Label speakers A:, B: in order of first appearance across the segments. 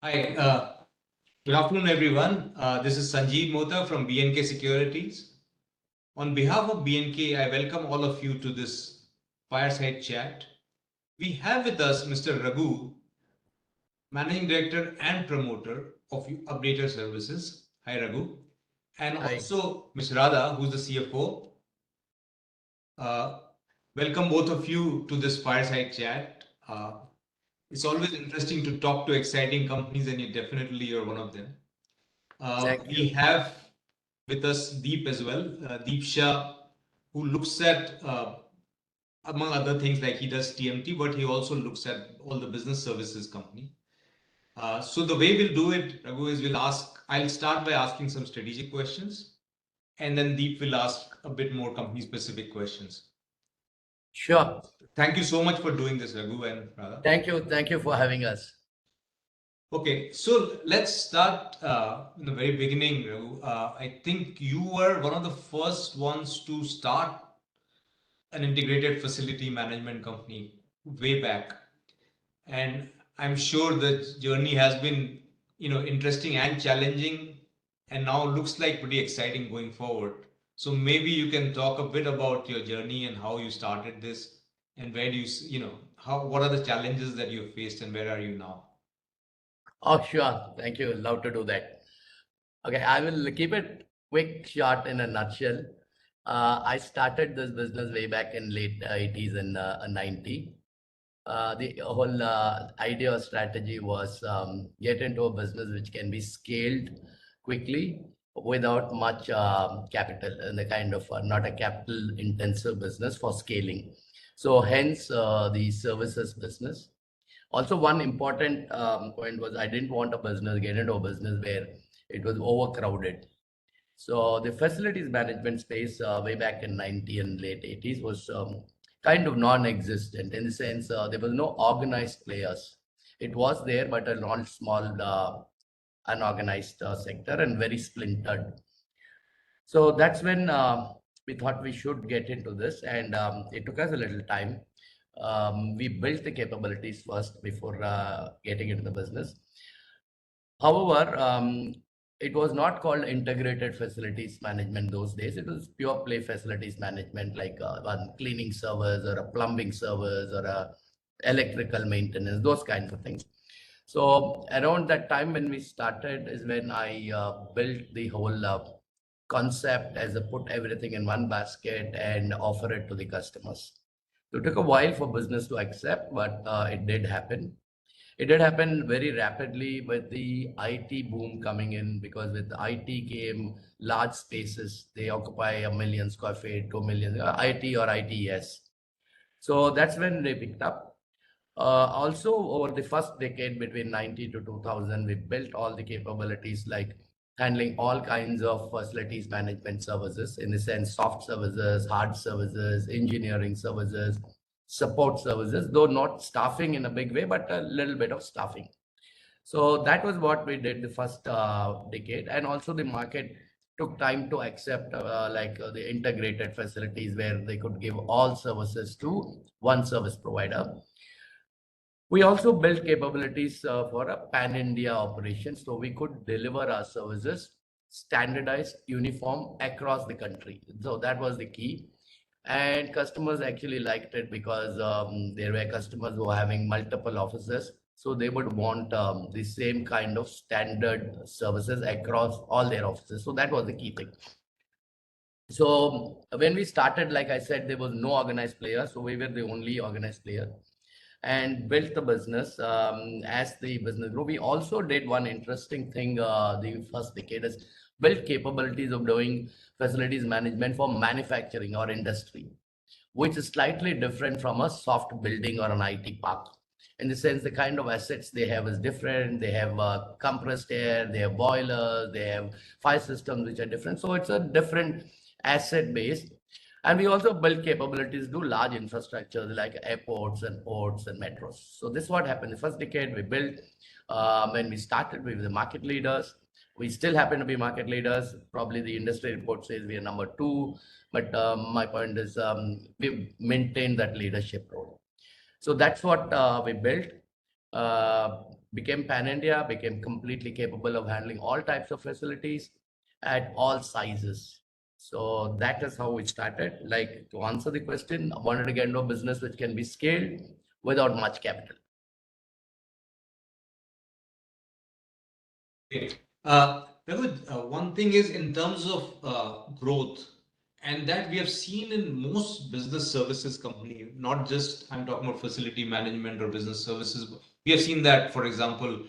A: Hi, good afternoon, everyone. This is Sanjeev Mota from BNK Securities. On behalf of BNK, I welcome all of you to this fireside chat. We have with us Mr. Raghu, Managing Director and Promoter of Updater Services. Hi, Raghu. And
B: Hi.
A: also Ms. Radha, who's the CFO. Uh, Welcome both of you to this fireside chat. It's always interesting to talk to exciting companies, and you're one of them.
B: Thank
A: We
B: you.
A: have with us Deep as well, Deep Shah, who looks at, among other things, like he does TMT, but he also looks at all the business services company. So the way we'll do it, Raghu, is I'll start by asking some strategic questions, and then Deep will ask a bit more company specific questions.
B: Sure.
A: Thank you so much for doing this, Raghu and Radha.
B: Thank you. Thank you for having us.
A: Okay, so let's start in the very beginning, Raghu. I think you were one of the first ones to start an integrated facility management company way back, and I'm sure the journey has been, interesting and challenging, and now looks like pretty exciting going forward. So maybe you can talk a bit about your journey and how you started this, and where do how what are the challenges that you faced, and where are you now?
B: Oh, sure. Thank you. Love to do that. Okay, I will keep it quick, short, in a nutshell. I started this business way back in late 80s and 90. The whole idea or strategy was get into a business which can be scaled quickly without much capital, and the kind of not a capital intensive business for scaling. So hence the services business. Also, one important point was I didn't want a business, get into a business where it was overcrowded. So the facilities management space way back in 90 and late 80s was kind of non-existent in the sense there was no organized players. It was there, but a non small unorganized sector and very splintered. So that's when we thought we should get into this, and it took us a little time. We built the capabilities first before getting into the business. However, it was not called integrated facilities management those days. It was pure play facilities management, like one cleaning service or a plumbing service or a electrical maintenance, those kinds of things. So around that time when we started is when I built the whole concept as a put everything in one basket and offer it to the customers. So it took a while for business to accept, but it did happen. It did happen very rapidly with the IT boom coming in, because with the IT came large spaces. They occupy 1 million square feet, 2 million, IT or ITS. So that's when they picked up. Also, over the first decade between 90 to 2000, we built all the capabilities like handling all kinds of facilities management services, in the sense soft services, hard services, engineering services, support services, though not staffing in a big way, but a little bit of staffing. So that was what we did the first decade. And also the market took time to accept the integrated facilities where they could give all services to one service provider. We also built capabilities for a pan-India operation, so we could deliver our services standardized, uniform across the country. So that was the key. And customers actually liked it because there were customers who were having multiple offices. So they would want the same kind of standard services across all their offices. So that was the key thing. So when we started, like I said, there was no organized player. So we were the only organized player and built the business. As the business grew, we also did one interesting thing the first decade is built capabilities of doing facilities management for manufacturing or industry, which is slightly different from a soft building or an IT park. In the sense, the kind of assets they have is different. They have compressed air, they have boilers, they have fire systems which are different. So it's a different asset base. And we also build capabilities, do large infrastructures like airports and ports and metros. So this is what happened. The first decade we built, when we started, we were the market leaders. We still happen to be market leaders. Probably the industry report says we are number two, but my point is we maintain that leadership role. So that's what we built. became pan-India, became completely capable of handling all types of facilities at all sizes. So that is how we started. Like, to answer the question, I wanted to get into a business which can be scaled without much capital.
A: Great. Raghu, one thing is in terms of growth, and that we have seen in most business services company, not just I'm talking about facility management or business services, but we have seen that, for example,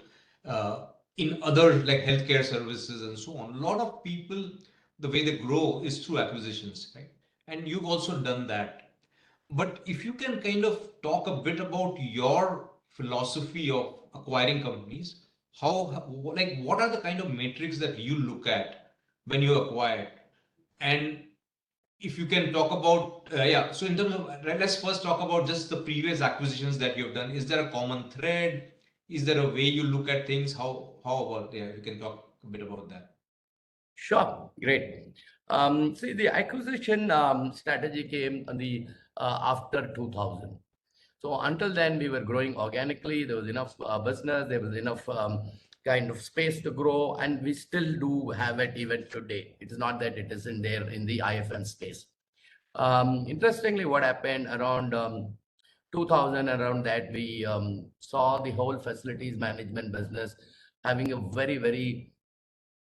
A: in other like healthcare services and so on. A lot of people, the way they grow is through acquisitions, right? And you've also done that. But if you can kind of talk a bit about your philosophy of acquiring companies, like, what are the kind of metrics that you look at when you acquire? And if you can talk about, yeah, so in terms of, let's first talk about just the previous acquisitions that you've done. Is there a common thread? Is there a way you look at things? How about, yeah, you can talk a bit about that.
B: Sure, great. See, the acquisition strategy came on the after 2000. So until then, we were growing organically. There was enough business. There was enough kind of space to grow, and we still do have it even today. It is not that it isn't there in the IFM space. Interestingly, what happened around 2000, around that, we saw the whole facilities management business having a very, very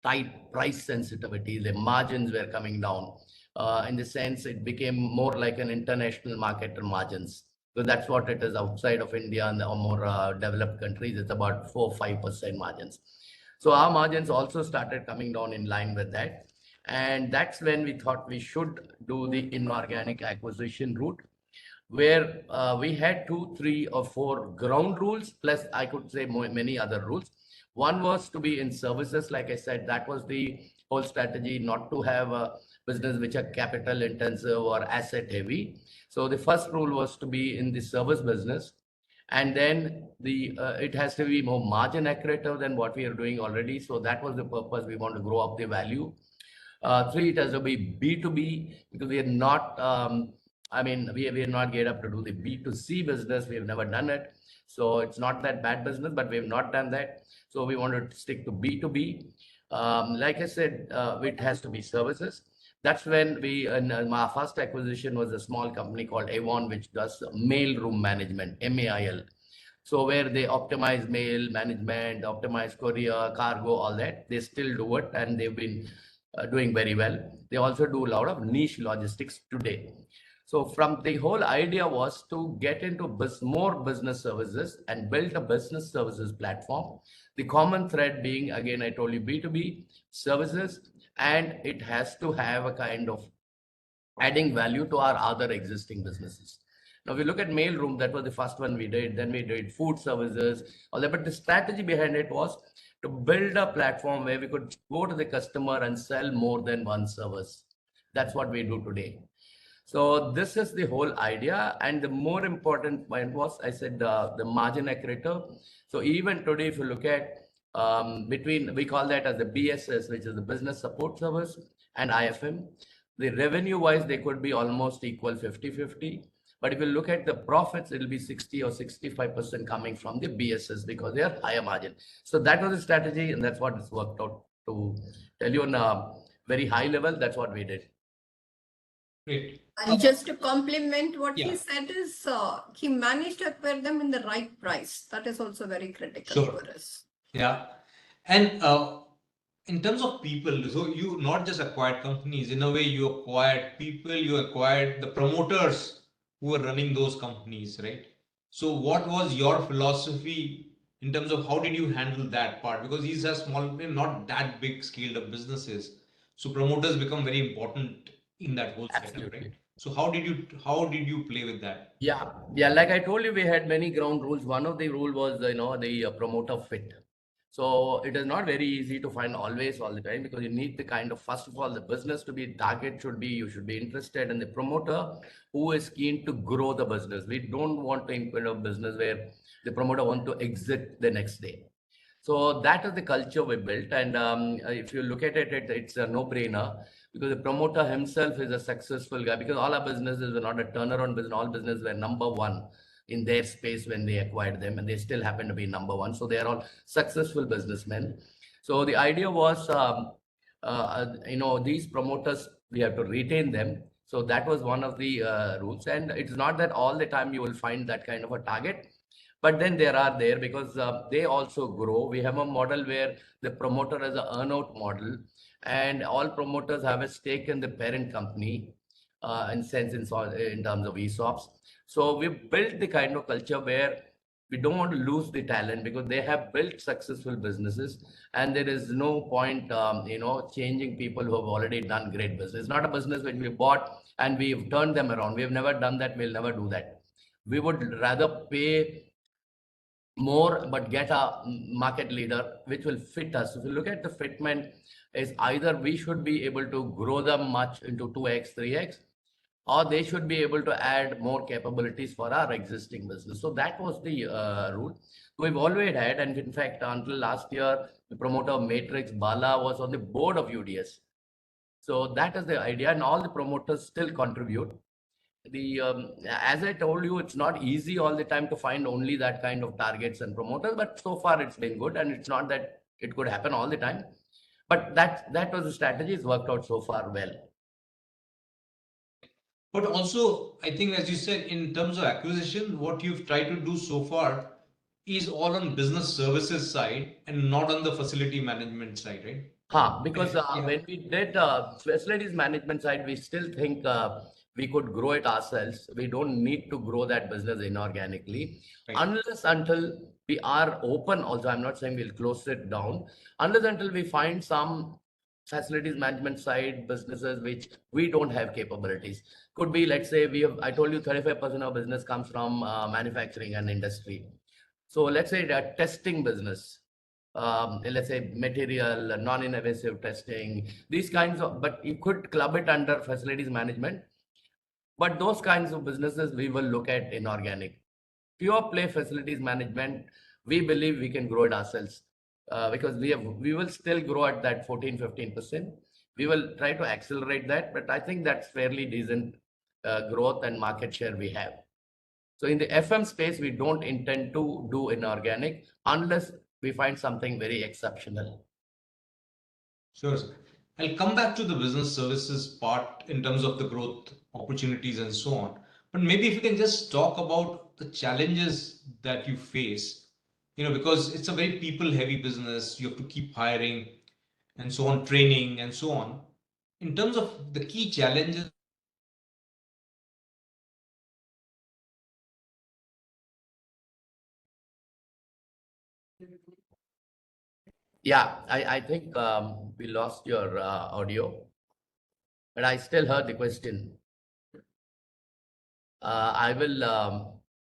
B: tight price sensitivity. The margins were coming down. In the sense, it became more like an international market margins. So that's what it is outside of India and the more developed countries. It's about 4-5% margins. So our margins also started coming down in line with that. And that's when we thought we should do the inorganic acquisition route, where we had 2, 3, or 4 ground rules, plus I could say many other rules. One was to be in services. Like I said, that was the whole strategy, not to have a business which are capital intensive or asset heavy. So the first rule was to be in the service business, and then it has to be more margin accretive than what we are doing already. So that was the purpose. We want to grow up the value. 3, it has to be B2B, because we are not, I mean, we are not geared up to do the B2C business. We have never done it. So it's not that bad business, but we have not done that. So we wanted to stick to B2B. Like I said, it has to be services. That's when my first acquisition was a small company called Avon, which does mail room management, MAIL. So where they optimize mail management, optimize courier, cargo, all that, they still do it, and they've been doing very well. They also do a lot of niche logistics today. So from the whole idea was to get into more business services and build a business services platform. The common thread being, again, I told you, B2B services, and it has to have a kind of adding value to our other existing businesses. Now, if you look at mailroom, that was the first one we did. Then we did food services, all that. But the strategy behind it was to build a platform where we could go to the customer and sell more than one service. That's what we do today. So this is the whole idea. And the more important point was, I said, the margin accretive. So even today, if you look at we call that as the BSS, which is the business support service, and IFM, the revenue wise, they could be almost equal 50-50. But if you look at the profits, it'll be 60 or 65% coming from the BSS, because they are higher margin. So that was the strategy, and that's what it's worked out. To tell you on a very high level, that's what we did.
A: Great.
C: And just to complement what
A: Yeah.
C: he said is, he managed to acquire them in the right price. That is also very critical
A: Sure.
C: for us.
A: Yeah. And in terms of people, so you not just acquired companies, in a way you acquired people, you acquired the promoters who were running those companies, right? So what was your philosophy in terms of how did you handle that part? Because these are small, not that big scaled up businesses. So promoters become very important in that whole setup, right?
B: Absolutely.
A: So how did you play with that?
B: Yeah, yeah. Like I told you, we had many ground rules. One of the rule was, the promoter fit. So it is not very easy to find always all the time, because you need the kind of, first of all, the business to be target should be, you should be interested in the promoter who is keen to grow the business. We don't want to implement a business where the promoter want to exit the next day. So that is the culture we built. And if you look at it, it's a no-brainer, because the promoter himself is a successful guy, because all our businesses were not a turnaround business. All businesses were number one. in their space when they acquired them, and they still happen to be number one. So they are all successful businessmen. So the idea was, these promoters, we have to retain them. So that was one of the rules. And it's not that all the time you will find that kind of a target, but then there are there because they also grow. We have a model where the promoter has an earnout model, and all promoters have a stake in the parent company, in sense in terms of ESOPs. So we built the kind of culture where we don't want to lose the talent because they have built successful businesses, and there is no point, changing people who have already done great business. It's not a business which we bought and we've turned them around. We've never done that. We'll never do that. We would rather pay more but get a market leader which will fit us. If you look at the fitment, is either we should be able to grow them much into 2x, 3x, or they should be able to add more capabilities for our existing business. So that was the rule we've always had. And in fact, until last year, the promoter of Matrix, Bala, was on the board of UDS. So that is the idea, and all the promoters still contribute. As I told you, it's not easy all the time to find only that kind of targets and promoters, but so far it's been good, and it's not that it could happen all the time. But that was the strategy. It's worked out so far well.
A: But also, I think, as you said, in terms of acquisition, what you've tried to do so far is all on business services side and not on the facility management side, right?
B: Because
A: Yeah.
B: when we did facilities management side, we still think we could grow it ourselves. We don't need to grow that business inorganically,
A: Right.
B: unless until we are open. Also, I'm not saying we'll close it down, unless until we find some facilities management side businesses which we don't have capabilities. Could be, let's say, I told you 35% of business comes from manufacturing and industry. So let's say that testing business, let's say material, non-invasive testing, these kinds of, but you could club it under facilities management. But those kinds of businesses we will look at inorganic. Pure play facilities management, we believe we can grow it ourselves, because we will still grow at that 14-15%. We will try to accelerate that, but I think that's fairly decent growth and market share we have. So in the FM space, we don't intend to do inorganic unless we find something very exceptional.
A: Sure, sir. I'll come back to the business services part in terms of the growth opportunities and so on. But maybe if you can just talk about the challenges that you face, because it's a very people-heavy business, you have to keep hiring and so on, training and so on. In terms of the key challenges,
B: Yeah, I think we lost your audio, but I still heard the question. I will,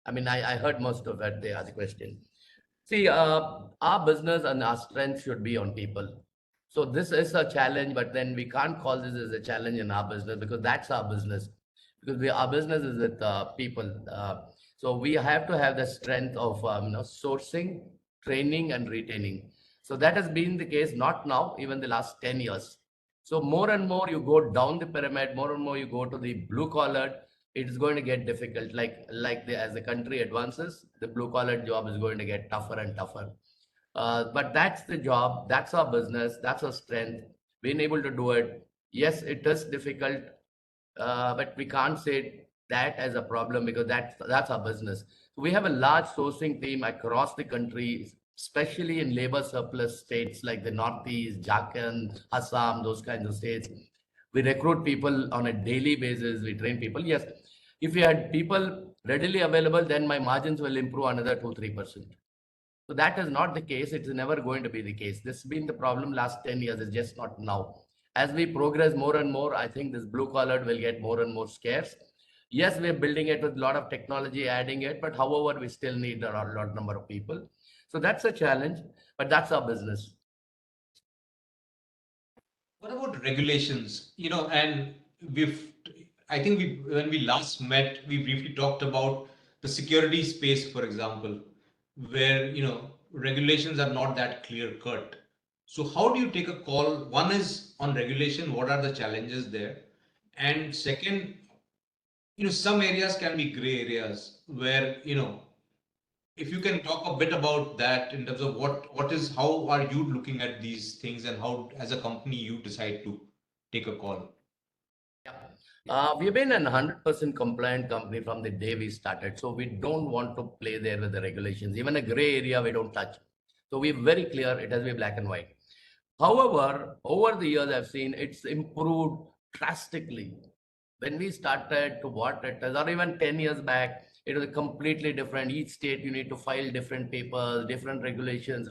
B: I heard most of it, the question. See, our business and our strength should be on people. So this is a challenge, but then we can't call this as a challenge in our business because that's our business. Because our business is with people. So we have to have the strength of sourcing, training, and retaining. So that has been the case, not now, even the last 10 years. So more and more you go down the pyramid, more and more you go to the blue collar, it is going to get difficult. As the country advances, the blue collar job is going to get tougher and tougher. But that's the job, that's our business, that's our strength. Being able to do it, yes, it is difficult, but we can't say that as a problem because that's our business. So we have a large sourcing team across the country, especially in labor surplus states like the Northeast, Jharkhand, Assam, those kinds of states. We recruit people on a daily basis. We train people. Yes, if we had people readily available, then my margins will improve another 2-3%. So that is not the case. It's never going to be the case. This has been the problem last 10 years. It's just not now. As we progress more and more, I think this blue collar will get more and more scarce. Yes, we're building it with a lot of technology, adding it, but however, we still need a lot number of people. So that's a challenge, but that's our business.
A: what about regulations? And I think when we last met, we briefly talked about the security space, for example, where, regulations are not that clear cut. So how do you take a call? One is on regulation, what are the challenges there? And second, some areas can be gray areas where, if you can talk a bit about that in terms of how are you looking at these things and how, as a company, you decide to take a call.
B: Yeah. We've been an 100% compliant company from the day we started. So we don't want to play there with the regulations. Even a gray area, we don't touch. So we're very clear. It has to be black and white. However, over the years, I've seen it's improved drastically. When we started to what it is, or even 10 years back, it was completely different. Each state, you need to file different papers, different regulations.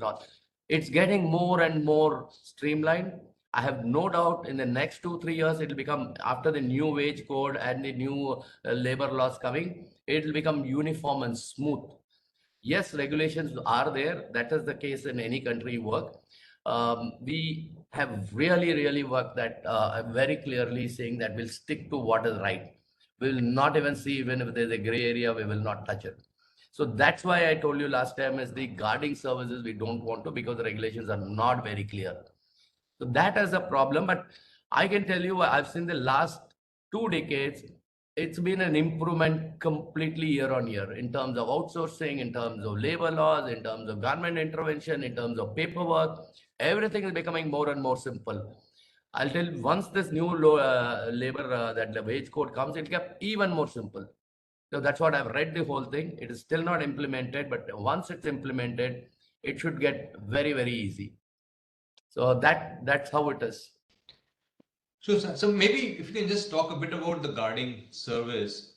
B: It's getting more and more streamlined. I have no doubt in the next 2, 3 years, it will become, after the new wage code and the new labor laws coming, it will become uniform and smooth. Yes, regulations are there. That is the case in any country you work. We have really worked that very clearly saying that we'll stick to what is right. We'll not even see, even if there's a gray area, we will not touch it. So that's why I told you last time is the guarding services we don't want to, because the regulations are not very clear. So that is a problem. But I can tell you, I've seen the last 2 decades, it's been an improvement completely year on year in terms of outsourcing, in terms of labor laws, in terms of government intervention, in terms of paperwork. Everything is becoming more and more simple. I'll tell you, once this new labor, that the wage code comes, it'll get even more simple. So that's what I've read the whole thing. It is still not implemented, but once it's implemented, it should get very easy. So that's how it is.
A: So maybe if you can just talk a bit about the guarding service,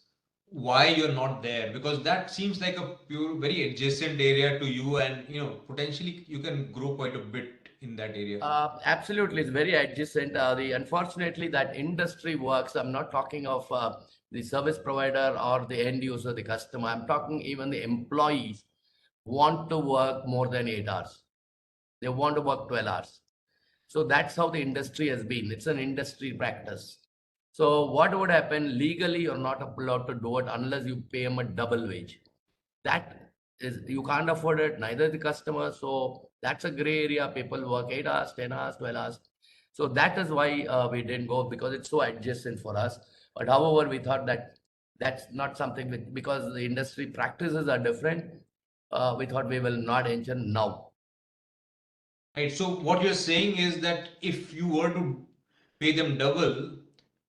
A: why you're not there, because that seems like a very adjacent area to you, and potentially you can grow quite a bit in that area.
B: Absolutely, it's very adjacent. Unfortunately, that industry works. I'm not talking of the service provider or the end user, the customer. I'm talking even the employees want to work more than 8 hours. They want to work 12 hours. So that's how the industry has been. It's an industry practice. So what would happen? Legally, you're not allowed to do it unless you pay them a double wage. That is, you can't afford it, neither the customer. So that's a gray area. People work 8 hours, 10 hours, 12 hours. So that is why we didn't go, because it's so adjacent for us. But however, we thought that that's not something because the industry practices are different. We thought we will not enter now.
A: Right. So what you're saying is that if you were to pay them double,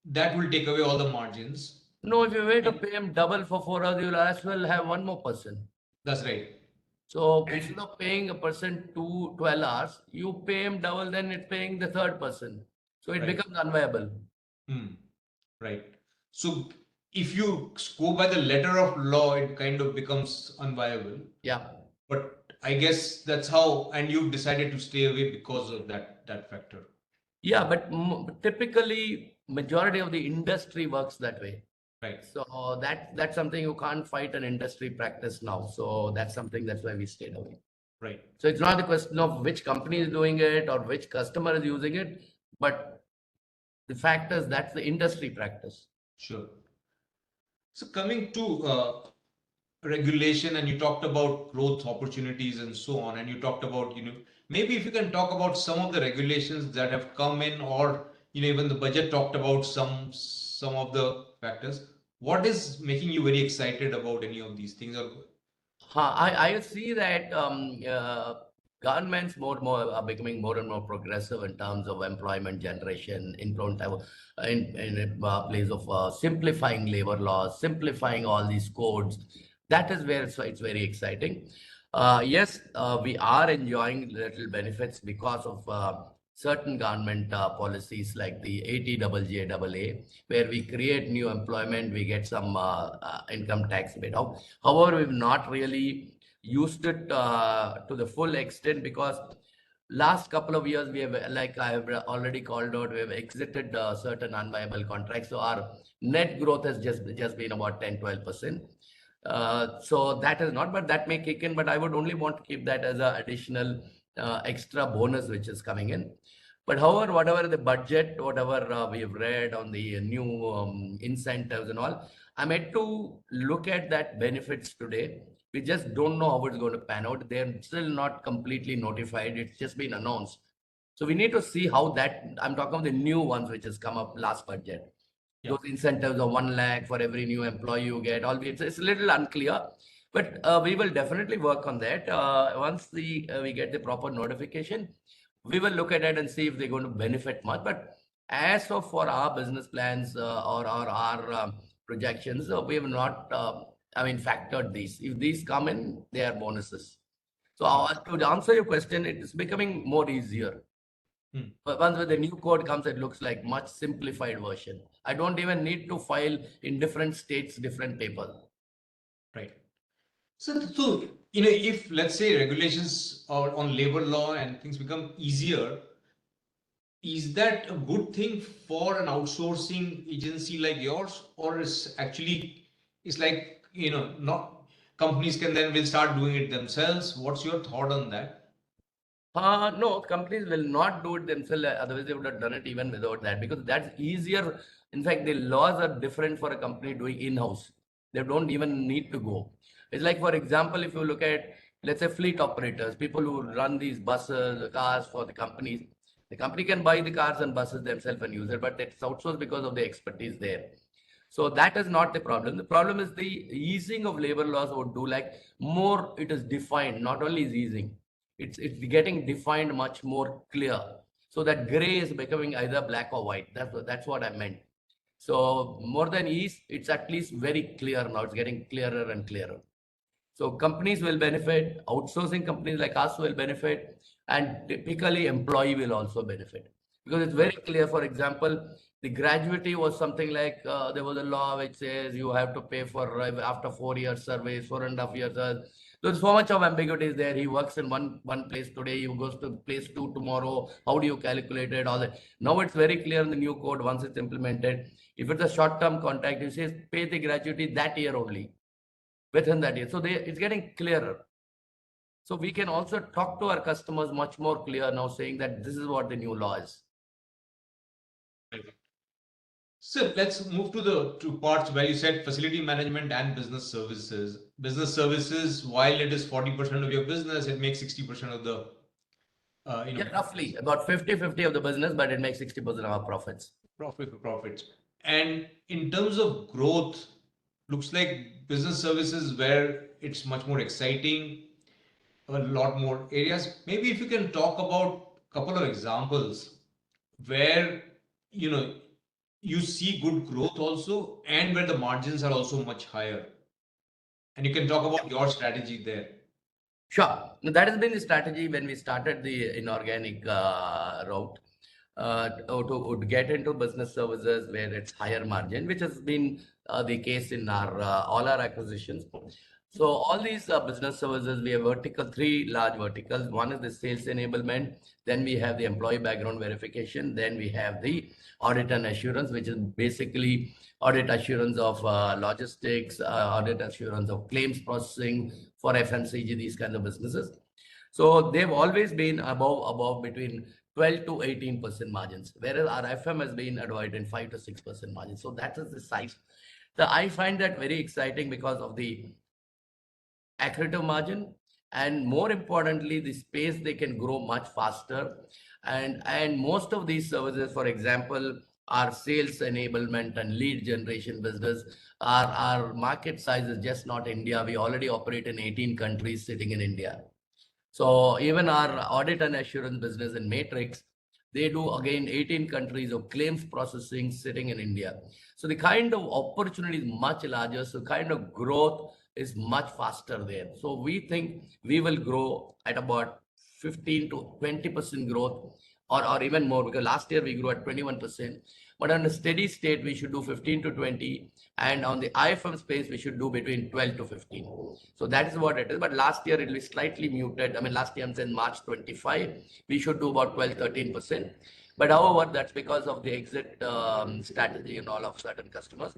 A: that will take away all the margins.
B: No, if you wait to pay him double for 4 hours, you'll as well have one more person.
A: That's right.
B: So instead of paying a person 12 hours, you pay him double, then it's paying the third person. So it
A: Right.
B: becomes unviable.
A: Right. So if you go by the letter of law, it kind of becomes unviable.
B: Yeah.
A: But I guess that's how, and you've decided to stay away because of that factor.
B: Yeah, but typically majority of the industry works that way.
A: Right.
B: So that's something you can't fight an industry practice now. So that's why we stayed away.
A: Right.
B: So it's not a question of which company is doing it or which customer is using it, but the fact is that's the industry practice.
A: Sure. So coming to regulation, and you talked about growth opportunities and so on, and you talked about, maybe if you can talk about some of the regulations that have come in, or even the budget talked about some of the factors. What is making you very excited about any of these things? Or
B: I see that governments are becoming more and more progressive in terms of employment generation, in a place of simplifying labor laws, simplifying all these codes. That is where it's very exciting. Yes, we are enjoying little benefits because of certain government policies like the ATJJAA, where we create new employment, we get some income tax bit out. However, we've not really used it to the full extent, because last couple of years we have, like I have already called out, we have exited certain unviable contracts. So our net growth has just been about 10-12%. So that is not, but that may kick in. But I would only want to keep that as an additional extra bonus which is coming in. But however, whatever the budget, whatever we have read on the new incentives and all, I'm yet to look at that benefits today. We just don't know how it's going to pan out. They're still not completely notified. It's just been announced. So we need to see how that, I'm talking about the new ones which has come up last budget. those incentives of 1 lakh for every new employee you get. All it's a little unclear, but we will definitely work on that. Once we get the proper notification, we will look at it and see if they're going to benefit much. But as of for our business plans or our projections, we have not, factored these. If these come in, they are bonuses. So to answer your question, it is becoming more easier. But once the new code comes, it looks like much simplified version. I don't even need to file in different states, different paper.
A: Right. So if let's say regulations or on labor law and things become easier, is that a good thing for an outsourcing agency like yours, or is actually it's like not companies can then will start doing it themselves? What's your thought on that?
B: No, companies will not do it themselves. Otherwise, they would have done it even without that, because that's easier. In fact, the laws are different for a company doing in-house. They don't even need to go. It's like, for example, if you look at, let's say, fleet operators, people who run these buses, cars for the companies. The company can buy the cars and buses themselves and use it, but it's outsourced because of the expertise there. So that is not the problem. The problem is the easing of labor laws would do like more. It is defined. Not only is easing, it's getting defined much more clear. So that gray is becoming either black or white. That's what I meant. So more than ease, it's at least very clear now. It's getting clearer and clearer. So companies will benefit, outsourcing companies like us will benefit, and typically employee will also benefit. Because it's very clear, for example, the gratuity was something like there was a law which says you have to pay for after 4 years service, 4.5 years. There's so much of ambiguity is there. He works in one place today, he goes to place 2 tomorrow. How do you calculate it? All that. Now it's very clear in the new code once it's implemented. If it's a short-term contract, you say pay the gratuity that year only, within that year. So it's getting clearer. So we can also talk to our customers much more clear now, saying that this is what the new law is.
A: So let's move to the two parts where you said facility management and business services. Business services, while it is 40% of your business, it makes 60% of the
B: Yeah, roughly about 50-50 of the business, but it makes 60% of our profits.
A: Profits. And in terms of growth, looks like business services where it's much more exciting, a lot more areas. Maybe if you can talk about a couple of examples where you see good growth also, and where the margins are also much higher. And you can talk about your strategy there.
B: Sure. That has been the strategy when we started the inorganic route to get into business services where it's higher margin, which has been the case in our all our acquisitions. So all these business services, we have three large verticals. One is the sales enablement. Then we have the employee background verification. Then we have the audit and assurance, which is basically audit assurance of logistics, audit assurance of claims processing for FMCG, these kind of businesses. So they've always been above between 12 to 18% margins, whereas our FM has been avoiding 5 to 6% margins. So that is the size. I find that very exciting because of the accretive margin, and more importantly, the space they can grow much faster. And most of these services, for example, our sales enablement and lead generation business, our market size is just not India. We already operate in 18 countries sitting in India. So even our audit and assurance business in Matrix, they do again 18 countries of claims processing sitting in India. So the kind of opportunity is much larger. So kind of growth is much faster there. So we think we will grow at about 15 to 20% growth, or even more, because last year we grew at 21%. But on a steady state, we should do 15 to 20. And on the IFM space, we should do between 12 to 15. So that is what it is. But last year, it will be slightly muted. I mean, last year, I'm saying March 25, we should do about 12, 13%. But however, that's because of the exit strategy and all of certain customers.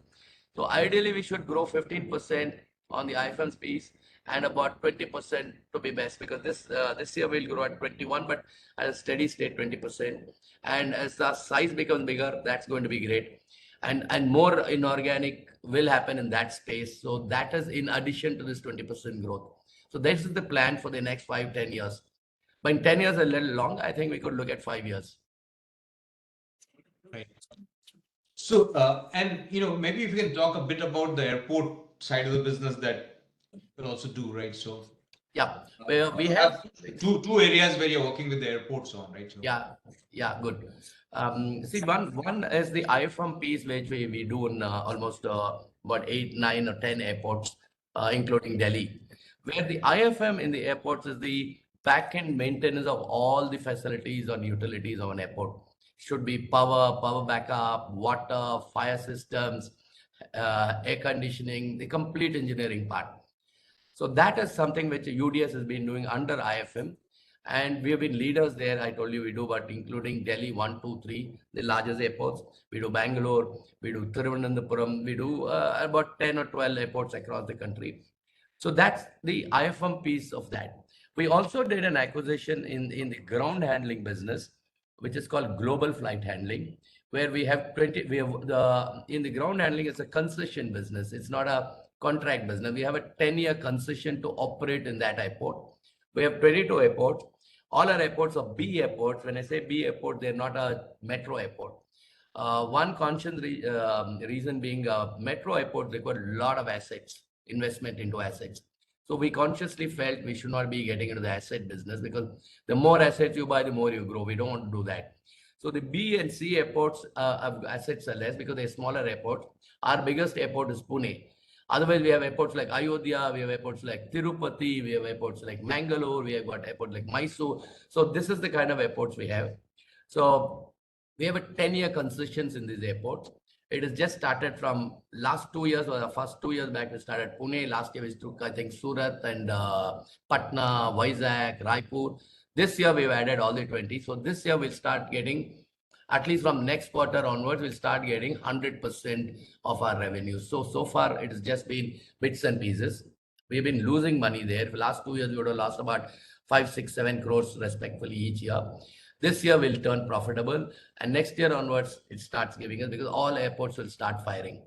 B: So ideally, we should grow 15% on the IFM space and about 20% to be best, because this year we'll grow at 21, but at a steady state 20%. And as the size becomes bigger, that's going to be great. And more inorganic will happen in that space. So that is in addition to this 20% growth. So this is the plan for the next 5-10 years. But in 10 years, a little long, I think we could look at 5 years.
A: Right. So, and maybe if you can talk a bit about the airport side of the business that you also do, right? So,
B: Yeah, we
A: you
B: have
A: have two areas where you're working with the airports on, right? So,
B: yeah, yeah, good. See, one is the IFM piece, which we do in almost about 8, 9, or 10 airports, including Delhi, where the IFM in the airports is the back-end maintenance of all the facilities or utilities of an airport. Should be power backup, water, fire systems, air conditioning, the complete engineering part. So that is something which UDS has been doing under IFM. And we have been leaders there. I told you we do, but including Delhi, 1, 2, 3, the largest airports. We do Bangalore, we do Thiruvananthapuram, we do about 10 or 12 airports across the country. So that's the IFM piece of that. We also did an acquisition in the ground handling business, which is called Global Flight Handling, where we have in the ground handling, it's a concession business. It's not a contract business. We have a 10-year concession to operate in that airport. We have 22 airports. All our airports are B airports. When I say B airport, they're not a metro airport. One conscious reason being metro airports require a lot of assets, investment into assets. So we consciously felt we should not be getting into the asset business, because the more assets you buy, the more you grow. We don't want to do that. So the B and C airports assets are less because they're smaller airports. Our biggest airport is Pune. Otherwise, we have airports like Ayodhya, we have airports like Tirupati, we have airports like Mangalore, we have got airports like Mysore. So this is the kind of airports we have. So we have a 10-year concessions in these airports. It has just started from last 2 years, or the first 2 years back, we started Pune. Last year we took, I think, Surat and Patna, Vizag, Raipur. This year we've added all the 20. So this year we'll start getting, at least from next quarter onwards, we'll start getting 100% of our revenue. So far it has just been bits and pieces. We've been losing money there. For the last 2 years, we would have lost about 5, 6, 7 crores respectively each year. This year will turn profitable, and next year onwards it starts giving us, because all airports will start firing.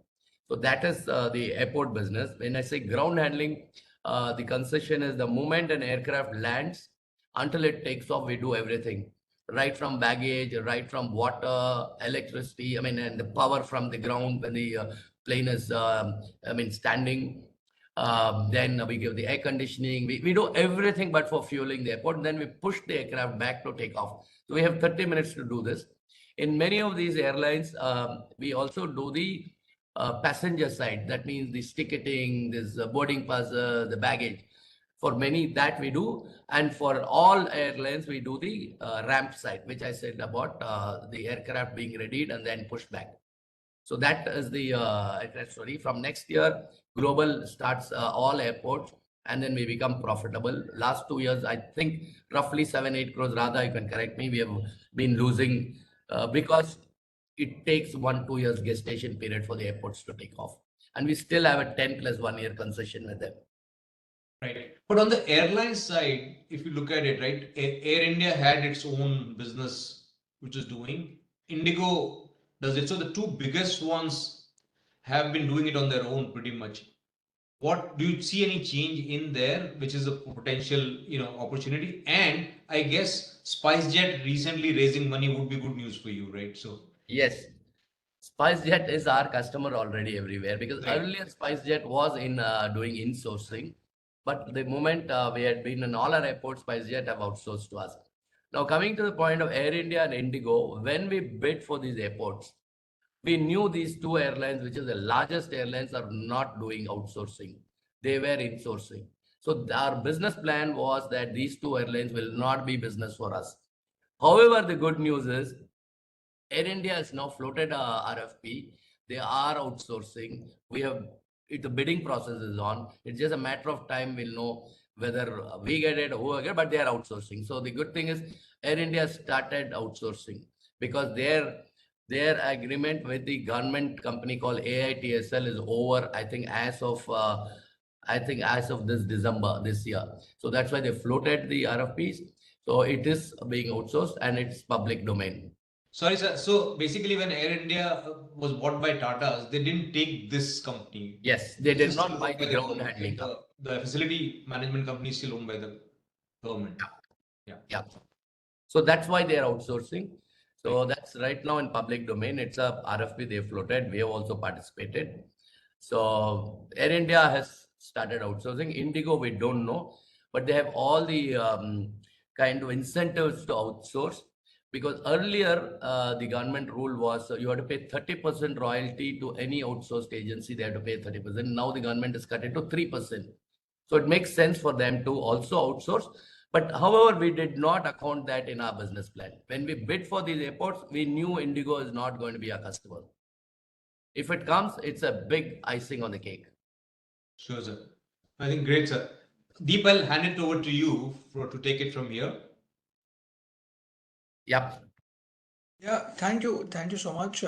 B: So that is the airport business. When I say ground handling, the concession is the moment an aircraft lands until it takes off, we do everything. Right from baggage, right from water, electricity, and the power from the ground when the plane is, standing. Then we give the air conditioning. We do everything but for fueling the airport. Then we push the aircraft back to take off. So we have 30 minutes to do this. In many of these airlines, we also do the passenger side. That means the ticketing, this boarding pass, the baggage. For many, that we do. And for all airlines, we do the ramp side, which I said about the aircraft being readied and then pushed back. So that is the story. From next year, Global starts all airports, and then we become profitable. Last 2 years, I think roughly 7, 8 crores. Rather, you can correct me. We have been losing because it takes 1, 2 years gestation period for the airports to take off, and we still have a 10+1 year concession with them.
A: Right. But on the airline side, if you look at it, right, Air India had its own business which is doing. Indigo does it. So the two biggest ones have been doing it on their own pretty much. What do you see any change in there, which is a potential, opportunity? And I guess SpiceJet recently raising money would be good news for you, right? So
B: Yes, SpiceJet is our customer already everywhere, because
A: right.
B: earlier SpiceJet was in doing insourcing, but the moment we had been in all our airports, SpiceJet have outsourced to us. Now coming to the point of Air India and Indigo, when we bid for these airports, we knew these two airlines, which is the largest airlines, are not doing outsourcing. They were insourcing. So our business plan was that these two airlines will not be business for us. However, the good news is Air India has now floated a RFP. They are outsourcing. The bidding process is on. It's just a matter of time. We'll know whether we get it or who get it, but they are outsourcing. So the good thing is Air India started outsourcing, because their agreement with the government company called AITSL is over, I think, as of this December this year. So that's why they floated the RFPs. So it is being outsourced, and it's public domain.
A: Sorry, sir. So basically, when Air India was bought by Tata, they didn't take this company.
B: Yes, they
A: This
B: did
A: is
B: not
A: still
B: buy
A: owned by
B: the
A: the
B: ground
A: government,
B: handling.
A: right? The facility management company is still owned by the government. Yeah.
B: Yeah. So that's why they are outsourcing. So that's right now in public domain. It's a RFP they floated. We have also participated. So Air India has started outsourcing. Indigo, we don't know, but they have all the kind of incentives to outsource. Because earlier, the government rule was you have to pay 30% royalty to any outsourced agency. They have to pay 30%. Now the government has cut it to 3%. So it makes sense for them to also outsource. But however, we did not account that in our business plan. When we bid for these airports, we knew Indigo is not going to be a customer. If it comes, it's a big icing on the cake.
A: Sure, sir. I think great, sir. Deep, I'll hand it over to you to take it from here.
B: Yep.
D: Yeah, thank you so much,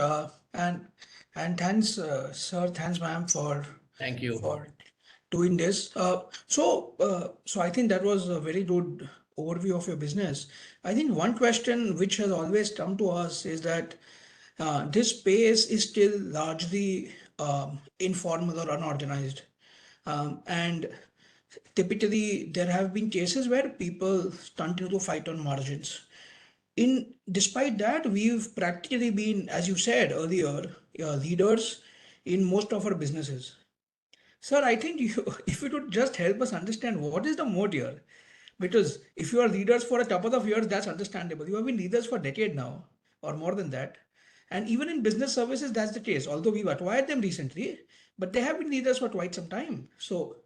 D: and thanks, sir, thanks, ma'am,
B: Thank you.
D: for doing this. So I think that was a very good overview of your business. I think one question which has always come to us is that this space is still largely informal or unorganized, and typically there have been cases where people continue to fight on margins. Despite that, we've practically been, as you said earlier, leaders in most of our businesses. Sir, I think you, if you could just help us understand what is the moat here, because if you are leaders for a couple of years, that's understandable. You have been leaders for a decade now, or more than that, and even in business services, that's the case. Although we've acquired them recently, but they have been leaders for quite some time. So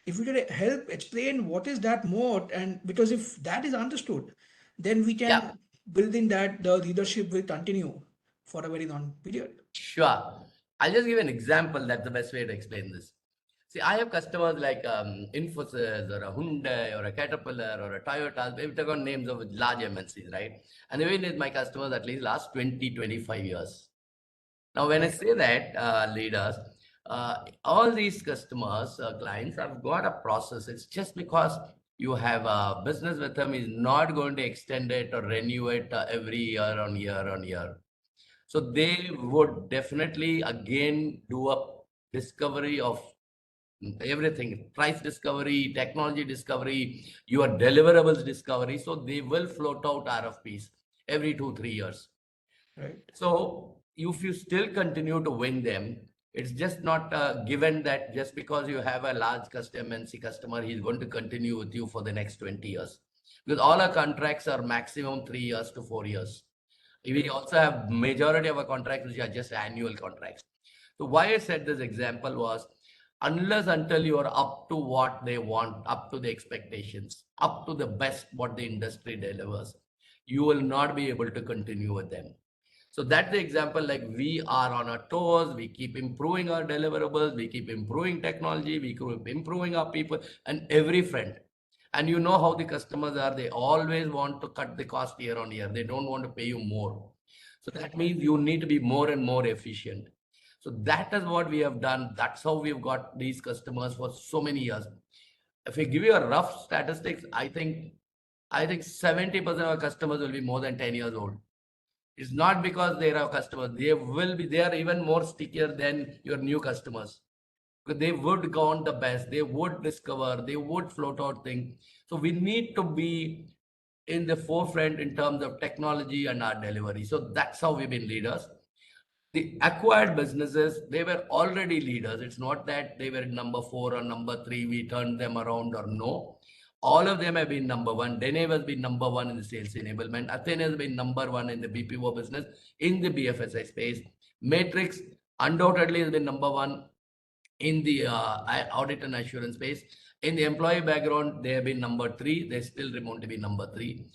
D: if we could help explain what is that moat, and because if that is understood, then we
B: Yeah,
D: can build in that the leadership will continue for a very long period.
B: sure. I'll just give an example. That's the best way to explain this. See, I have customers like Infosys or a Hyundai or a Caterpillar or a Toyota. We've taken names of large MNCs, right? And they've been with my customers at least last 20, 25 years. Now, when I say that, leaders, all these customers, clients have got a process. It's just because you have a business with them is not going to extend it or renew it every year on year on year. So they would definitely again do a discovery of everything, price discovery, technology discovery, your deliverables discovery. So they will float out RFPs every 2, 3 years.
D: Right.
B: So if you still continue to win them, it's just not given that just because you have a large customer, MNC customer, he's going to continue with you for the next 20 years. Because all our contracts are maximum 3 years to 4 years. We also have majority of our contracts which are just annual contracts. So why I said this example was, unless until you are up to what they want, up to the expectations, up to the best what the industry delivers, you will not be able to continue with them. So that's the example, like we are on our toes, we keep improving our deliverables, we keep improving technology, we keep improving our people and every front. And you know how the customers are, they always want to cut the cost year on year. They don't want to pay you more. So that means you need to be more and more efficient. So that is what we have done. That's how we've got these customers for so many years. If we give you a rough statistics, I think 70% of our customers will be more than 10 years old. It's not because they are customers. They are even more stickier than your new customers. Because they would go on the best, they would discover, they would float out things. So we need to be in the forefront in terms of technology and our delivery. So that's how we've been leaders. The acquired businesses, they were already leaders. It's not that they were number 4 or number 3, we turned them around or no. All of them have been number 1. Denave has been number 1 in the sales enablement. Athene has been number 1 in the BPO business, in the BFSI space. Matrix undoubtedly has been number 1 in the audit and assurance space. In the employee background, they have been number 3. They still remain to be number 3.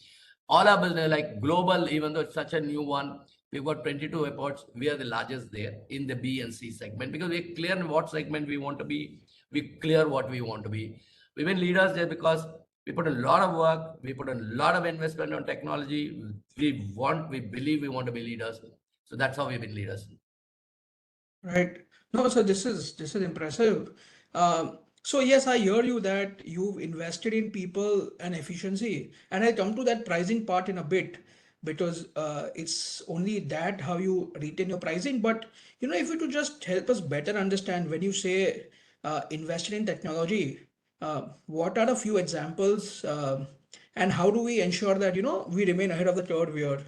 B: All our business, like global, even though it's such a new one, we've got 22 airports. We are the largest there in the B and C segment because we're clear in what segment we want to be. We're clear what we want to be. We've been leaders there because we put a lot of work. We put a lot of investment on technology. We believe we want to be leaders. So that's how we've been leaders.
D: Right. No, so this is impressive. So yes, I hear you that you've invested in people and efficiency, and I'll come to that pricing part in a bit because it's only that how you retain your pricing. But if you could just help us better understand when you say invested in technology, what are a few examples, and how do we ensure that we remain ahead of the curve here?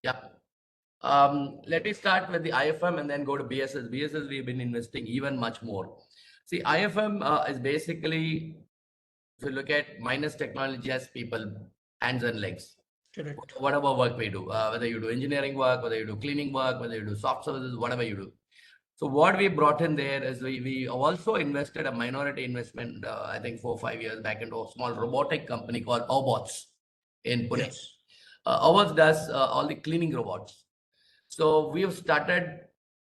B: Yeah. Let me start with the IFM and then go to BSS. BSS, we've been investing even much more. See, IFM is basically, if you look at minus technology as people, hands and legs.
D: Correct.
B: Whatever work we do, whether you do engineering work, whether you do cleaning work, whether you do soft services, whatever you do. So what we brought in there is we also invested a minority investment, I think 4 or 5 years back into a small robotic company called Obots in Pune.
D: Yes.
B: Obots does all the cleaning robots. So we have started,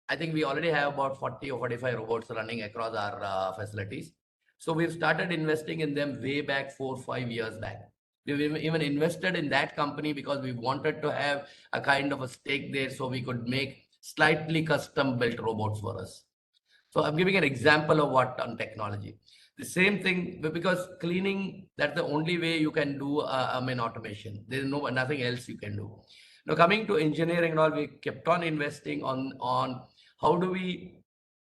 B: I think we already have about 40 or 45 robots running across our facilities. So we've started investing in them way back 4 or 5 years back. We've even invested in that company because we wanted to have a kind of a stake there so we could make slightly custom built robots for us. So I'm giving an example of what on technology. The same thing, because cleaning, that's the only way you can do automation. There's nothing else you can do. Now coming to engineering and all, we kept on investing on how do we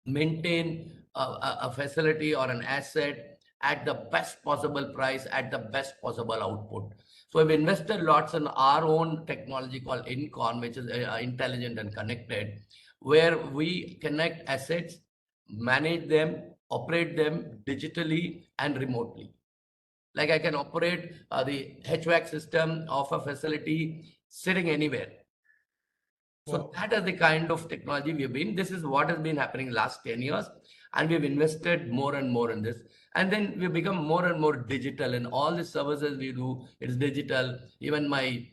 B: maintain a facility or an asset at the best possible price, at the best possible output. So we've invested lots in our own technology called InCon, which is intelligent and connected, where we connect assets, manage them, operate them digitally and remotely. Like I can operate the HVAC system of a facility sitting anywhere. So
D: Wow.
B: that is the kind of technology we've been. This is what has been happening last 10 years. And we've invested more and more in this. And then we've become more and more digital in all the services we do. It's digital. Even my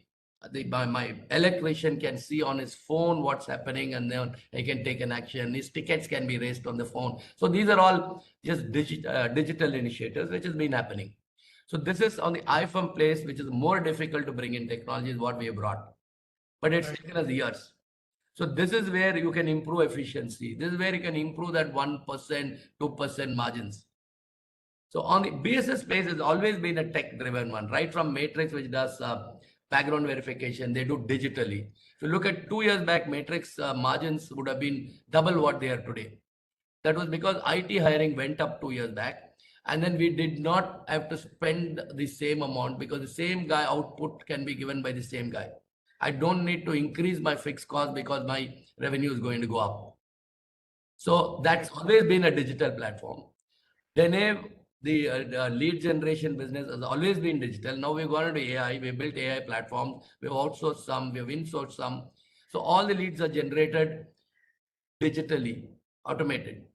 B: electrician can see on his phone what's happening, and then he can take an action. His tickets can be raised on the phone. So these are all just digital initiatives which has been happening. So this is on the iPhone place, which is more difficult to bring in technology, is what we have brought. But it's
D: Right.
B: taken us years. So this is where you can improve efficiency. This is where you can improve that 1%, 2% margins. So on the BSS space has always been a tech-driven one, right from Matrix, which does background verification, they do digitally. If you look at 2 years back, Matrix margins would have been double what they are today. That was because IT hiring went up 2 years back. And then we did not have to spend the same amount because the same guy output can be given by the same guy. I don't need to increase my fixed cost because my revenue is going to go up. So that's always been a digital platform. Then the lead generation business has always been digital. Now we've gone into AI, we built AI platforms, we've outsourced some, we've insourced some. So all the leads are generated digitally, automated.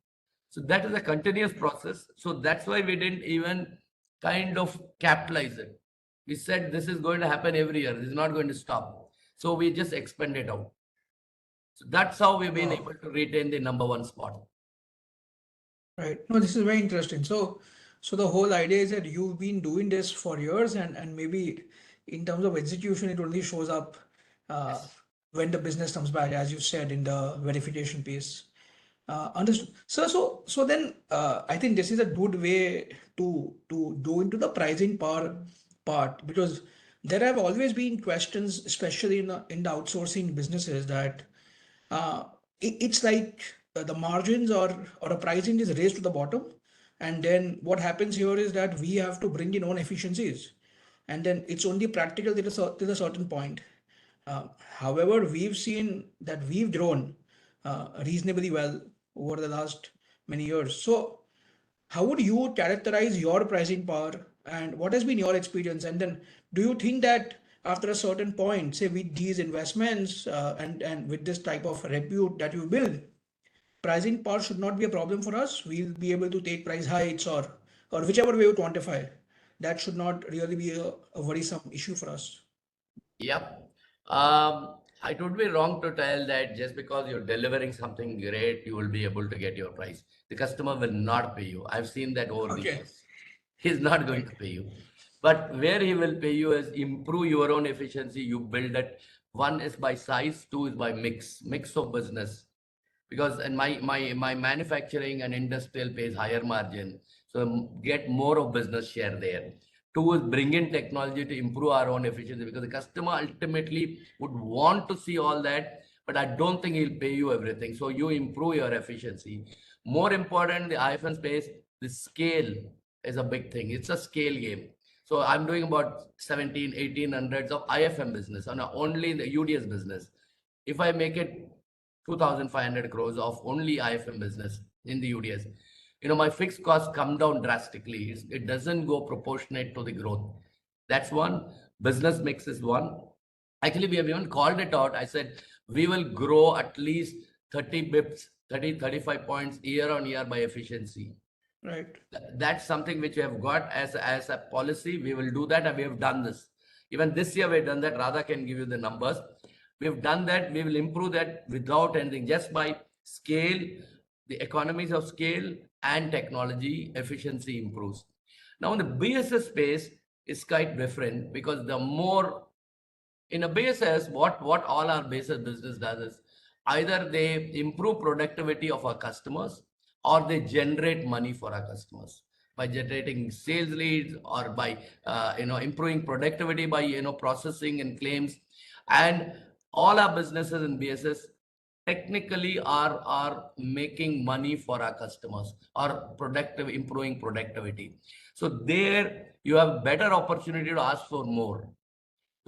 B: So that is a continuous process. So that's why we didn't even kind of capitalize it. We said this is going to happen every year. This is not going to stop. So we just expand it out. So that's how we've been able to retain the #1 spot.
D: Right. No, this is very interesting. So the whole idea is that you've been doing this for years, and maybe in terms of execution, it only shows up uh,
B: Yes.
D: when the business comes back, as you said in the verification piece. Understood. So then I think this is a good way to go into the pricing part, because there have always been questions, especially in the outsourcing businesses, that uh, it's like the margins or a pricing is raised to the bottom, and then what happens here is that we have to bring in own efficiencies, and then it's only practical till a certain point. However, we've seen that we've grown reasonably well over the last many years. So how would you characterize your pricing power, and what has been your experience? And then do you think that after a certain point, say with these investments and with this type of repute that you build, pricing power should not be a problem for us? We'll be able to take price hikes, or whichever way you quantify. That should not really be a worrisome issue for us.
B: Yep. It would be wrong to tell that just because you're delivering something great, you will be able to get your price. The customer will not pay you. I've seen that over the
D: Okay.
B: years. He's not going
D: Right.
B: to pay you. But where he will pay you is improve your own efficiency. You build it. One is by size, two is by mix of business. Because in my manufacturing and industrial pays higher margin, so get more of business share there. Two is bring in technology to improve our own efficiency, because the customer ultimately would want to see all that, but I don't think he'll pay you everything. So you improve your efficiency. More important, the IFN space, the scale is a big thing. It's a scale game. So I'm doing about 17, 1800s of IFM business, and only in the UDS business. if I make it 2,500 crores of only IFM business in the UDS, my fixed costs come down drastically. It doesn't go proportionate to the growth. That's one. Business mix is one. Actually, we have even called it out. I said we will grow at least 30 bips, 35 points year on year by efficiency.
D: Right.
B: That's something which we have got as a policy. We will do that, and we have done this. Even this year, we've done that. Radha can give you the numbers. We've done that. We will improve that without anything, just by scale, the economies of scale and technology efficiency improves. Now, in the BSS space, is quite different because the more in a basis, what all our basis business does is either they improve productivity of our customers or they generate money for our customers by generating sales leads or by improving productivity by processing and claims. And all our businesses in BSS technically are making money for our customers or improving productivity. So there you have better opportunity to ask for more,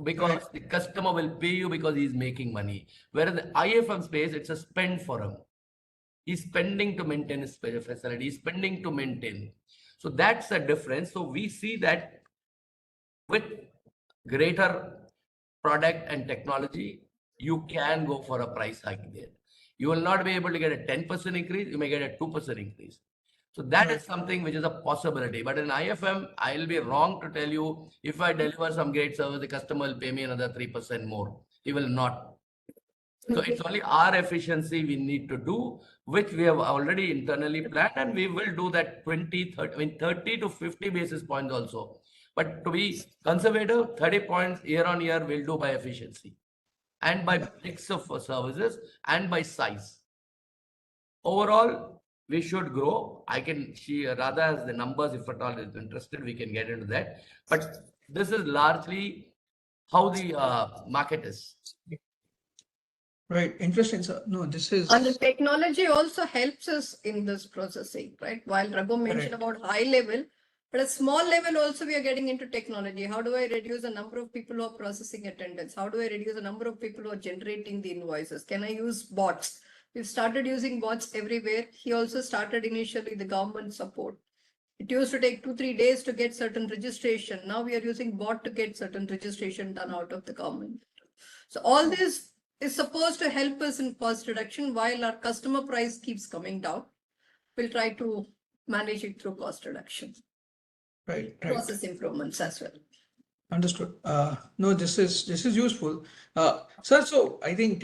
B: because the customer will pay you because he's making money. Whereas the IFM space, it's a spend for him. He's spending to maintain his facility. He's spending to maintain. So that's the difference. So we see that with greater product and technology, you can go for a price hike there. You will not be able to get a 10% increase. You may get a 2% increase. So that is something which is a possibility. But in IFM, I'll be wrong to tell you if I deliver some great service, the customer will pay me another 3% more. He will not. So it's only our efficiency we need to do, which we have already internally planned, and we will do that 30 to 50 basis points also. But to be conservative, 30 points year on year we'll do by efficiency and by mix of services and by size. Overall, we should grow. I can see Radha has the numbers. If at all is interested, we can get into that. But this is largely how the market is.
D: Right. Interesting, sir. No, this is.
C: And the technology also helps us in this processing, right? While Raghu mentioned about high level, but at small level also we are getting into technology. How do I reduce the number of people who are processing attendance? How do I reduce the number of people who are generating the invoices? Can I use bots? We've started using bots everywhere. He also started initially the government support. It used to take 2-3 days to get certain registration. Now we are using bot to get certain registration done out of the government. So all this is supposed to help us in cost reduction while our customer price keeps coming down. We'll try to manage it through cost reduction.
D: Right.
C: Process improvements as well.
D: Understood. No, this is useful. Sir, so I think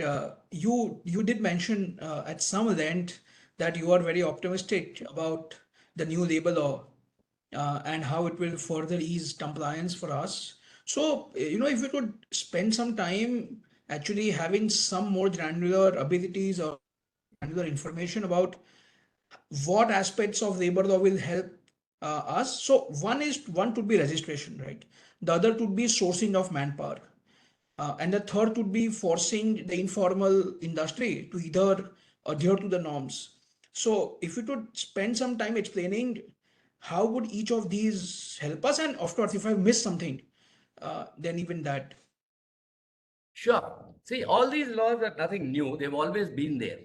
D: you did mention at some length that you are very optimistic about the new labor law and how it will further ease compliance for us. So, if you could spend some time actually having some more granular abilities or granular information about what aspects of labor law will help us. So one could be registration, right? The other could be sourcing of manpower. And the third would be forcing the informal industry to either adhere to the norms. So if you could spend some time explaining how would each of these help us, and of course, if I miss something, then even that.
B: Sure. See, all these laws are nothing new. They've always been there.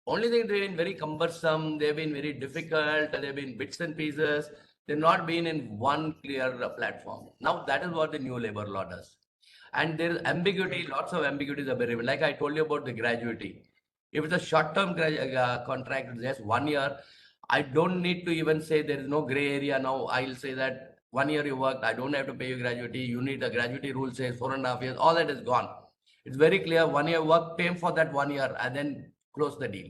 B: Only thing, they've been very cumbersome. They've been very difficult. They've been bits and pieces. They've not been in one clear platform. Now that is what the new labor law does. And there is ambiguity. Lots of ambiguities are very, like I told you about the gratuity. If it's a short-term contract, it's just 1 year, I don't need to even say there is no gray area now. I'll say that 1 year you worked, I don't have to pay you gratuity. You need a gratuity rule says 4.5 years. All that is gone. It's very clear. 1 year work, pay for that 1 year and then close the deal.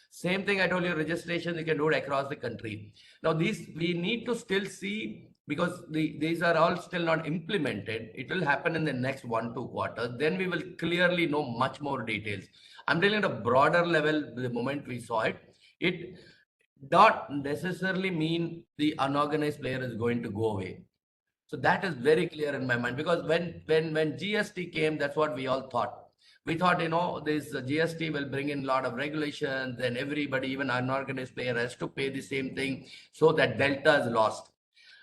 B: Same thing I told you, registration, you can do it across the country. Now these we need to still see, because these are all still not implemented. It will happen in the next 1-2 quarters. Then we will clearly know much more details. I'm telling you at a broader level, the moment we saw it, it not necessarily mean the unorganized player is going to go away. So that is very clear in my mind, because when GST came, that's what we all thought. We thought, this GST will bring in a lot of regulations, and everybody, even unorganized player, has to pay the same thing, so that delta is lost.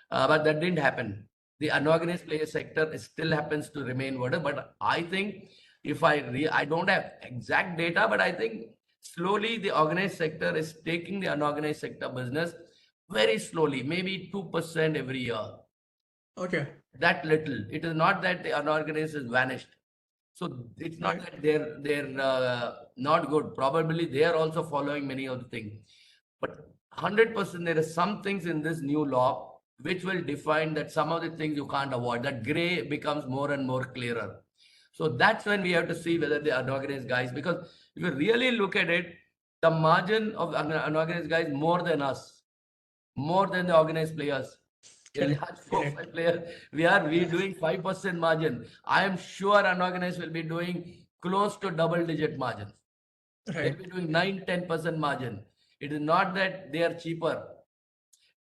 B: But that didn't happen. The unorganized player sector still happens to remain water. But I think I don't have exact data, but I think slowly the organized sector is taking the unorganized sector business very slowly, maybe 2% every year.
D: Okay.
B: That little. It is not that the unorganized has vanished. So it's not
D: Right.
B: that they're not good. Probably they are also following many of the things. But 100% there are some things in this new law which will define that some of the things you can't avoid. That gray becomes more and more clearer. So that's when we have to see whether the unorganized guys, because if you really look at it, the margin of unorganized guys more than us, more than the organized players. A
D: Correct.
B: large 4
D: Correct.
B: 5 player, we doing 5% margin. I am sure unorganized will be doing close to double-digit margins. They'll
D: Right.
B: be doing 9 10% margin. It is not that they are cheaper.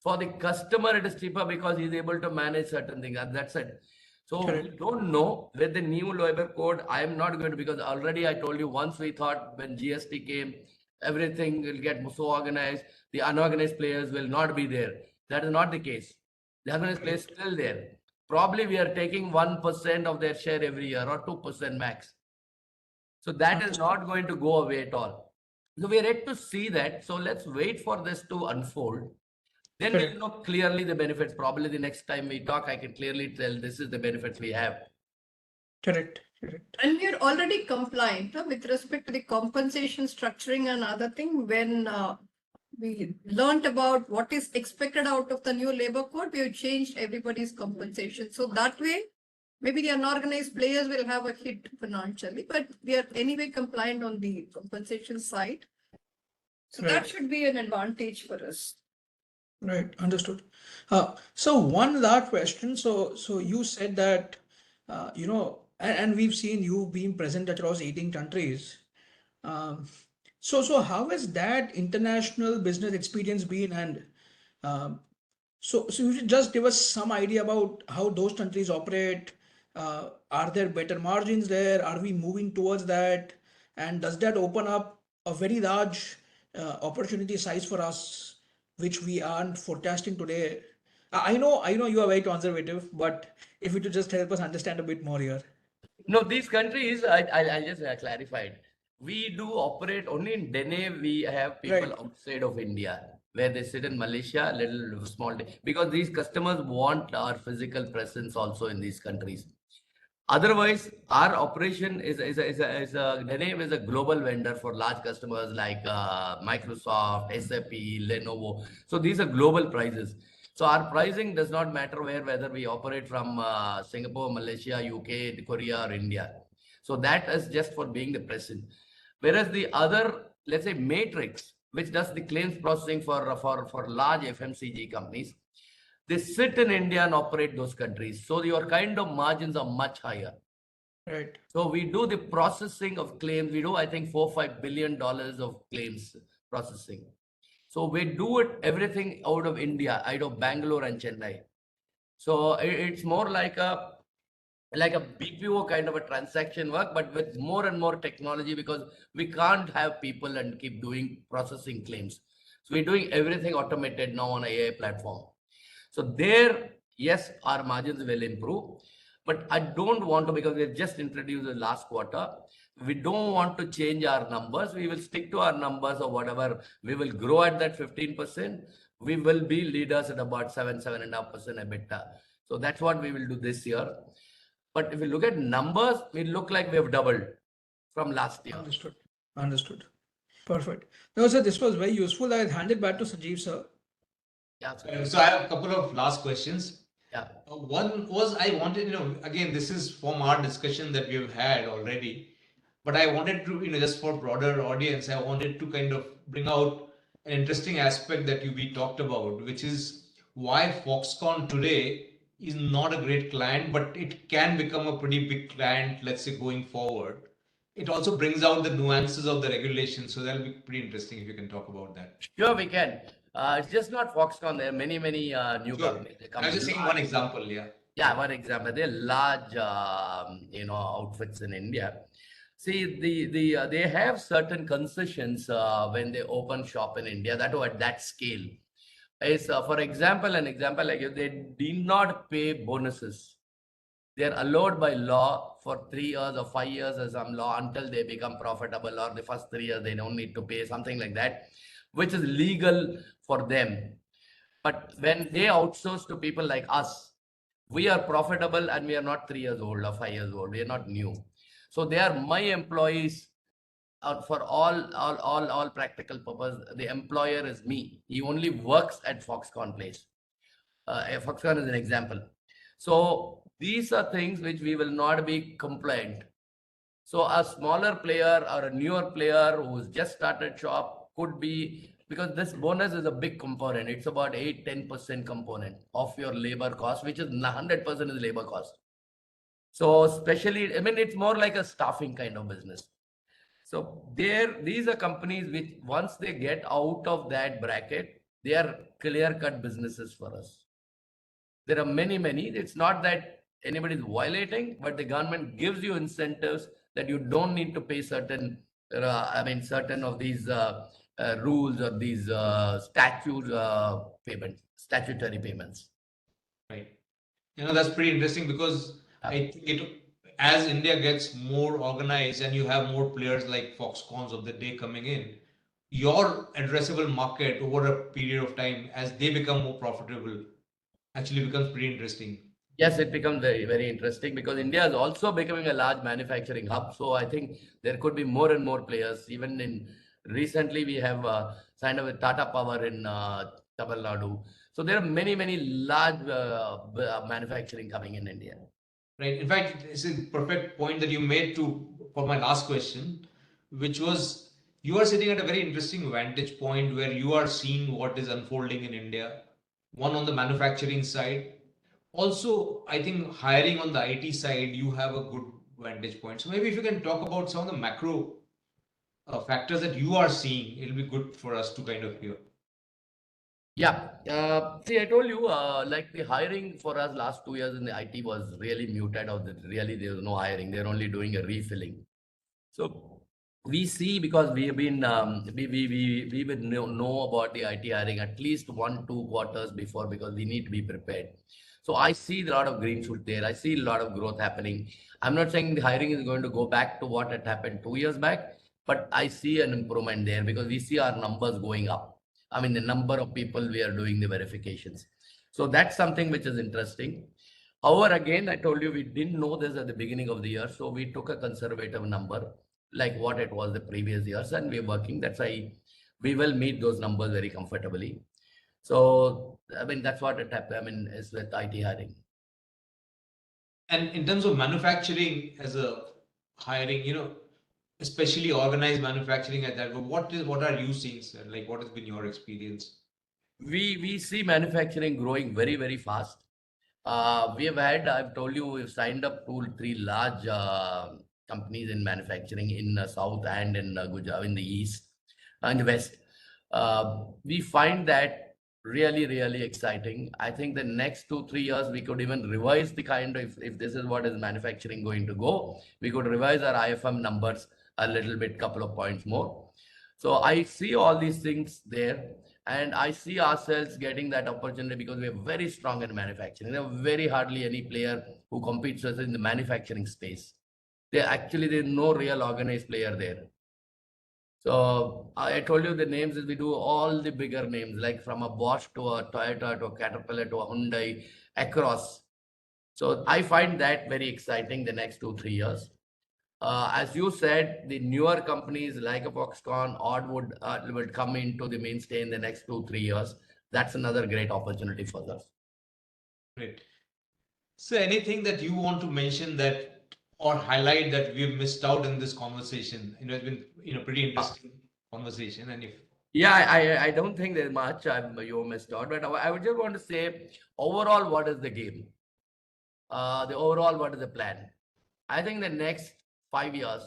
B: For the customer, it is cheaper because he's able to manage certain things. And that's it. So we
D: Correct.
B: don't know with the new labor code. I am not going to, because already I told you once we thought when GST came, everything will get so organized. The unorganized players will not be there. That is not the case. The unorganized players still there. Probably we are taking 1% of their share every year or 2% max. So that is
D: Understood.
B: not going to go away at all. So we are yet to see that. So let's wait for this to unfold. Then we'll
D: Correct.
B: know clearly the benefits. Probably the next time we talk, I can clearly tell this is the benefits we have.
D: Correct. Correct.
C: And we are already compliant with respect to the compensation structuring and other thing. When we learned about what is expected out of the new labor code, we have changed everybody's compensation. So that way, maybe the unorganized players will have a hit financially, but we are anyway compliant on the compensation side. So that
D: Right.
C: should be an advantage for us.
D: Right. Understood. So one last question. So you said that, and we've seen you being present across 18 countries. Um, so how has that international business experience been? And um, so you should just give us some idea about how those countries operate. Are there better margins there? Are we moving towards that? And does that open up a very large opportunity size for us, which we aren't forecasting today? I know you are very conservative, but if you could just help us understand a bit more here.
B: No, these countries, I'll just clarify it. We do operate only in Dene. We have people
D: Right.
B: outside of India where they sit in Malaysia, little small, because these customers want our physical presence also in these countries. Otherwise, our operation Dene is a global vendor for large customers like Microsoft, SAP, Lenovo. So these are global prices. So our pricing does not matter whether we operate from Singapore, Malaysia, UK, Korea, or India. So that is just for being the present. Whereas the other, let's say, Matrix, which does the claims processing for large FMCG companies, they sit in India and operate those countries. So your kind of margins are much higher.
D: Right.
B: So we do the processing of claims. We do, I think, $4 5 billion of claims processing. So we do it everything out of India, out of Bangalore and Chennai. So it's more like a BPO kind of a transaction work, but with more and more technology, because we can't have people and keep doing processing claims. So we're doing everything automated now on a AI platform. So there, yes, our margins will improve, but I don't want to, because we've just introduced the last quarter. We don't want to change our numbers. We will stick to our numbers or whatever. We will grow at that 15%. We will be leaders at about 7.5% EBITDA. So that's what we will do this year. But if you look at numbers, we look like we have doubled from last year.
D: Understood. Understood. Perfect. No, sir, this was very useful. I'll hand it back to Sanjeev, sir.
B: Yeah.
A: So I have a couple of last questions.
B: Yeah.
A: One was I wanted, again, this is from our discussion that we have had already, but I wanted to, just for broader audience, I wanted to kind of bring out an interesting aspect that we talked about, which is why Foxconn today is not a great client, but it can become a pretty big client, let's say, going forward. It also brings out the nuances of the regulation, so that'll be pretty interesting if you can talk about that.
B: Sure, we can. It's just not Foxconn. There are many new
A: Sure.
B: companies. They
A: I
B: come
A: was just saying one example, yeah.
B: Yeah, one example. They're large, outfits in India. See, they have certain concessions when they open shop in India. That at that scale is, for example, an example like they did not pay bonuses. They are allowed by law for 3 years or 5 years or some law until they become profitable, or the first 3 years they don't need to pay, something like that, which is legal for them. But when they outsource to people like us, we are profitable and we are not 3 years old or 5 years old. We are not new. So they are my employees. For all practical purpose, the employer is me. He only works at Foxconn place. Foxconn is an example. So these are things which we will not be compliant. So a smaller player or a newer player who's just started shop could be, because this bonus is a big component. It's about 8-10% component of your labor cost, which is 100% is labor cost. So especially, I mean, it's more like a staffing kind of business. So these are companies which once they get out of that bracket, they are clear-cut businesses for us. There are many. It's not that anybody is violating, but the government gives you incentives that you don't need to pay certain, certain of these rules or these statutory payments.
A: Right. That's pretty interesting because I think as India gets more organized and you have more players like Foxcons of the day coming in, your addressable market over a period of time, as they become more profitable, actually becomes pretty interesting.
B: Yes, it becomes very interesting because India is also becoming a large manufacturing hub. So I think there could be more and more players. Even in recently, we have signed up with Tata Power in Tamil Nadu. So there are many large manufacturing coming in India.
A: Right. In fact, it's a perfect point that you made for my last question, which was you are sitting at a very interesting vantage point where you are seeing what is unfolding in India. One on the manufacturing side. Also, I think hiring on the IT side, you have a good vantage point. So maybe if you can talk about some of the macro factors that you are seeing, it'll be good for us to kind of hear.
B: Yeah. See, I told you, like the hiring for us last 2 years in the IT was really muted, or really there was no hiring. They're only doing a refilling. So we see, because we have been we would know about the IT hiring at least 1-2 quarters before, because we need to be prepared. So I see a lot of green shoot there. I see a lot of growth happening. I'm not saying the hiring is going to go back to what had happened 2 years back, but I see an improvement there because we see our numbers going up. I mean, the number of people we are doing the verifications. So that's something which is interesting. However, again, I told you we didn't know this at the beginning of the year, so we took a conservative number like what it was the previous years, and we're working. That's why we will meet those numbers very comfortably. So, I mean, that's what it happened. I mean, is with IT hiring.
A: And in terms of manufacturing as a hiring, especially organized manufacturing at that, what are you seeing, sir? Like, what has been your experience?
B: We see manufacturing growing very fast. We have had, I've told you, we've signed up 2-3 large companies in manufacturing in the south and in Gujarat, in the east and the west. We find that really exciting. I think the next 2-3 years we could even revise the kind of, if this is what is manufacturing going to go, we could revise our IFM numbers a little bit, couple of points more. So I see all these things there, and I see ourselves getting that opportunity because we are very strong in manufacturing. There are very hardly any player who competes with us in the manufacturing space. There's no real organized player there. So I told you the names is we do all the bigger names, like from a Bosch to a Toyota to a Caterpillar to a Hyundai across. So I find that very exciting the next 2-3 years. As you said, the newer companies like a Foxconn, Odd would come into the mainstay in the next 2-3 years. That's another great opportunity for us.
A: Great. So anything that you want to mention that or highlight that we've missed out in this conversation? It's been pretty interesting conversation. And if
B: Yeah, I don't think there's much you missed out, but I would just want to say overall, what is the game? The overall, what is the plan? I think the next 5 years,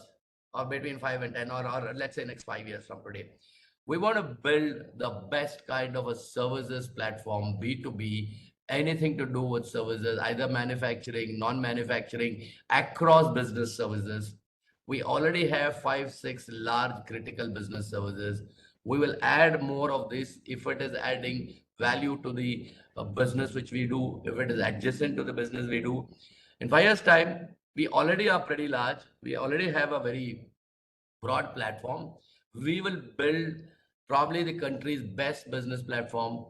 B: or between 5 and 10, or let's say next 5 years from today, we want to build the best kind of a services platform, B2B, anything to do with services, either manufacturing, non-manufacturing, across business services. We already have 5-6 large critical business services. We will add more of this if it is adding value to the business which we do, if it is adjacent to the business we do. In 5 years' time, we already are pretty large. We already have a very broad platform. We will build probably the country's best business platform,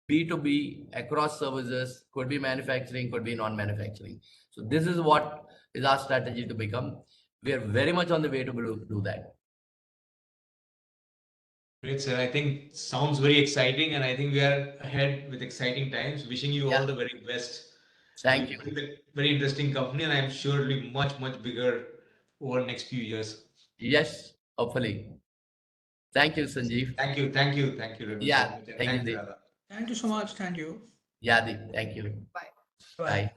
B: B2B across services, could be manufacturing, could be non-manufacturing. So this is what is our strategy to become. We are very much on the way to do that.
A: Great, sir. I think sounds very exciting, and I think we are ahead with exciting times. Wishing you all
B: Yeah.
A: the very best.
B: Thank
A: You
B: you.
A: built a very interesting company, and I'm sure it'll be much, much bigger over the next few years.
B: Yes, hopefully. Thank you, Sanjeev.
A: Thank you, Raghu, so
B: Yeah,
A: much, and
B: thank you,
A: thanks,
B: Deep.
A: Radha.
D: Thank you so much. Thank you.
B: Yeah, Deep, thank you.
C: Bye.
B: Bye.